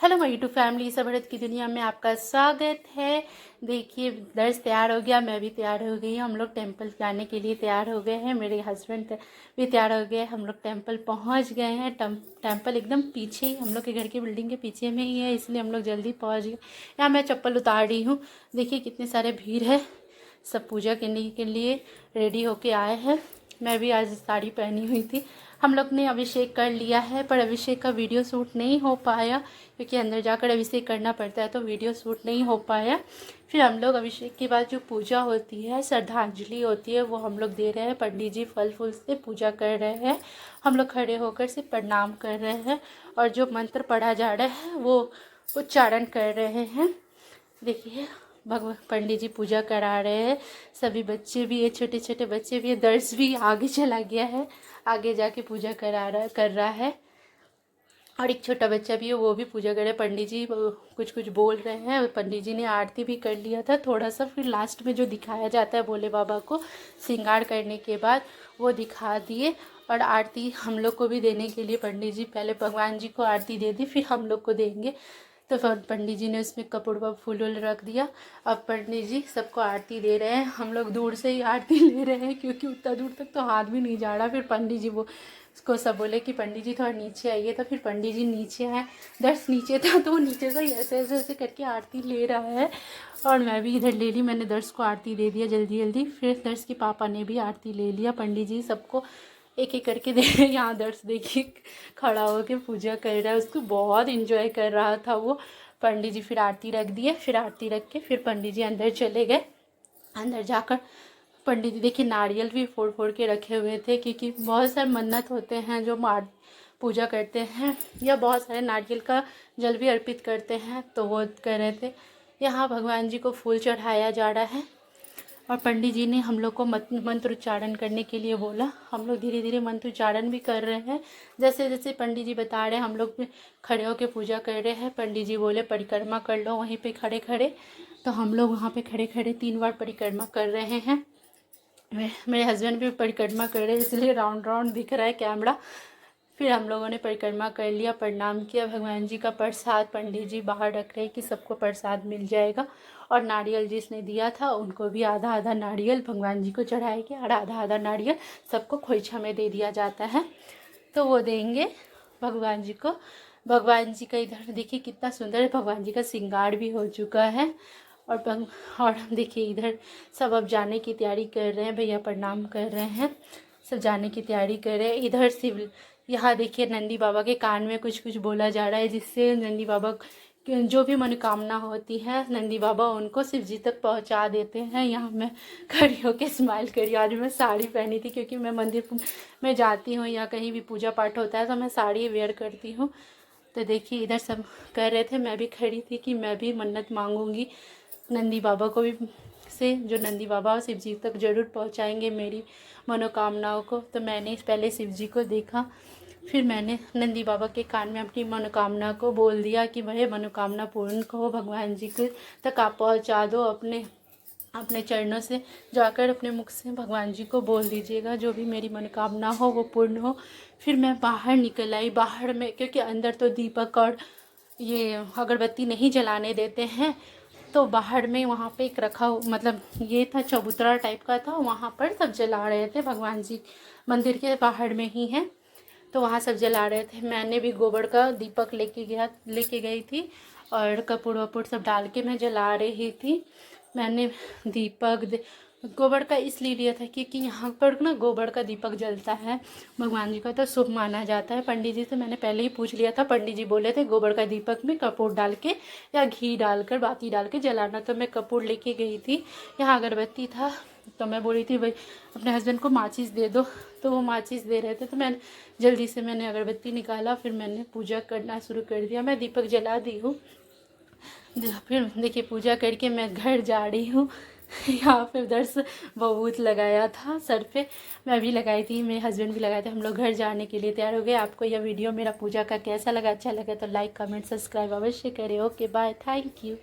Hello my YouTube family, सब बढ़त की दुनिया में आपका स्वागत है। देखिए दर्श तैयार हो गया, मैं भी तैयार हो गई हूँ। हम लोग टेंपल जाने के लिए तैयार हो गए हैं। मेरे हस्बैंड भी तैयार हो गए। हम लोग टेंपल पहुँच गए हैं। टेंपल एकदम पीछे ही, हम लोग के घर की बिल्डिंग के पीछे में ही है, इसलिए हम लोग जल्दी पहुँच गए। यहाँ मैं चप्पल उतार रही हूँ। देखिए कितने सारे भीड़ है, सब पूजा करने के लिए रेडी होके आए हैं। मैं भी आज साड़ी पहनी हुई थी। हम लोग ने अभिषेक कर लिया है, पर अभिषेक का वीडियो शूट नहीं हो पाया क्योंकि अंदर जाकर अभिषेक करना पड़ता है, तो वीडियो शूट नहीं हो पाया। फिर हम लोग अभिषेक के बाद जो पूजा होती है, श्रद्धांजलि होती है, वो हम लोग दे रहे हैं। पंडित जी फल फूल से पूजा कर रहे हैं। हम लोग खड़े होकर से प्रणाम कर रहे हैं और जो मंत्र पढ़ा जा रहा है वो उच्चारण कर रहे हैं। देखिए भगवान पंडित जी पूजा करा रहे हैं। सभी बच्चे भी है, छोटे छोटे बच्चे भी है। दर्श भी आगे चला गया है, आगे जाके पूजा कर रहा है। और एक छोटा बच्चा भी है, वो भी पूजा कर रहा है। पंडित जी कुछ कुछ बोल रहे हैं। पंडित जी ने आरती भी कर लिया था थोड़ा सा। फिर लास्ट में जो दिखाया जाता है भोले बाबा को श्रृंगार करने के बाद, वो दिखा दिए। और आरती हम लोग को भी देने के लिए पंडित जी पहले भगवान जी को आरती दे दी, फिर हम लोग को देंगे। तो पंडित जी ने उसमें कपूर व फूल वूल रख दिया। अब पंडित जी सबको आरती दे रहे हैं। हम लोग दूर से ही आरती ले रहे हैं क्योंकि उतना दूर तक तो हाथ भी नहीं जा रहा। फिर पंडित जी वो उसको सब बोले कि पंडित जी थोड़ा नीचे आइए, तो फिर पंडित जी नीचे आए। दर्श नीचे था तो वो नीचे से ही ऐसे ऐसे ऐसे करके आरती ले रहा है और मैं भी इधर ले ली। मैंने दर्श को आरती दे दिया जल्दी जल्दी। फिर दर्श के पापा ने भी आरती ले लिया। पंडित जी सबको एक एक करके दे रहे। यहाँ दर्श देखिए खड़ा होकर पूजा कर रहा है, उसको बहुत इंजॉय कर रहा था वो। पंडित जी फिर आरती रख दिए। फिर आरती रख के फिर पंडित जी अंदर चले गए। अंदर जाकर पंडित जी देखिए नारियल भी फोड़ फोड़ के रखे हुए थे, क्योंकि बहुत सारे मन्नत होते हैं जो पूजा करते हैं, या बहुत सारे नारियल का जल भी अर्पित करते हैं, तो वो कर रहे थे। यहाँ भगवान जी को फूल चढ़ाया जा रहा है और पंडित जी ने हम लोग को मंत्र उच्चारण करने के लिए बोला। हम लोग धीरे धीरे मंत्र उच्चारण भी कर रहे हैं। जैसे जैसे पंडित जी बता रहे हैं हम लोग भी खड़े होकर पूजा कर रहे हैं। पंडित जी बोले परिक्रमा कर लो वहीं पे खड़े खड़े, तो हम लोग वहाँ पे खड़े खड़े 3 बार परिक्रमा कर रहे हैं। मेरे हस्बैंड भी परिक्रमा कर रहे हैं, इसलिए राउंड राउंड दिख रहा है कैमरा। फिर हम लोगों ने परिक्रमा कर लिया, प्रणाम किया। भगवान जी का प्रसाद पंडित जी बाहर रख रहे हैं कि सबको प्रसाद मिल जाएगा। और नारियल जिसने दिया था उनको भी आधा आधा नारियल भगवान जी को चढ़ाएंगे और आधा आधा नारियल सबको खोइछा में दे दिया जाता है, तो वो देंगे भगवान जी को। भगवान जी का इधर देखिए कितना सुंदर भगवान जी का श्रृंगार भी हो चुका है। और देखिए इधर सब अब जाने की तैयारी कर रहे हैं। भैया प्रणाम कर रहे हैं, सब जाने की तैयारी कर रहे हैं। इधर शिव यहाँ देखिए नंदी बाबा के कान में कुछ कुछ बोला जा रहा है, जिससे नंदी बाबा जो भी मनोकामना होती है नंदी बाबा उनको शिव जी तक पहुँचा देते हैं। यहाँ मैं खड़ी होकर स्माइल करी। आज मैं साड़ी पहनी थी क्योंकि मैं मंदिर में जाती हूँ या कहीं भी पूजा पाठ होता है तो मैं साड़ी वेयर करती हूँ। तो देखिए इधर सब कर रहे थे, मैं भी खड़ी थी कि मैं भी मन्नत मांगूंगी नंदी बाबा को भी से, जो नंदी बाबा शिव जी तक ज़रूर पहुंचाएंगे मेरी मनोकामनाओं को। तो मैंने पहले शिव जी को देखा, फिर मैंने नंदी बाबा के कान में अपनी मनोकामना को बोल दिया कि वह मनोकामना पूर्ण को भगवान जी के तक आप पहुँचा दो। अपने अपने चरणों से जाकर अपने मुख से भगवान जी को बोल दीजिएगा जो भी मेरी मनोकामना हो वो पूर्ण हो। फिर मैं बाहर निकल आई। बाहर में क्योंकि अंदर तो दीपक और ये अगरबत्ती नहीं जलाने देते हैं, तो बाहर में वहाँ पे एक रखा मतलब ये था चबूतरा टाइप का था, वहाँ पर सब जला रहे थे। भगवान जी मंदिर के बाहर में ही है, तो वहाँ सब जला रहे थे। मैंने भी गोबर का दीपक लेके गई थी और कपूर वपूर सब डाल के मैं जला रही थी। मैंने गोबर का इसलिए लिया था क्योंकि यहाँ पर ना गोबर का दीपक जलता है भगवान जी का, तो शुभ माना जाता है। पंडित जी से मैंने पहले ही पूछ लिया था। पंडित जी बोले थे गोबर का दीपक में कपूर डाल के या घी डालकर बाती डाल के जलाना, तो मैं कपूर लेके गई थी। यहाँ अगरबत्ती था तो मैं बोली थी भाई अपने हस्बैंड को माचिस दे दो, तो वो माचिस दे रहे थे, तो मैंने जल्दी से मैंने अगरबत्ती निकाला। फिर मैंने पूजा करना शुरू कर दिया। मैं दीपक जला दी हूँ। फिर देखिए पूजा करके मैं घर जा रही हूँ। यहाँ पे दर्श बहुत लगाया था सर पे, मैं भी लगाई थी, मेरे हस्बैंड भी लगाए थे। हम लोग घर जाने के लिए तैयार हो गए। आपको यह वीडियो मेरा पूजा का कैसा लगा, अच्छा लगा तो लाइक कमेंट सब्सक्राइब अवश्य करें। Okay bye, thank you.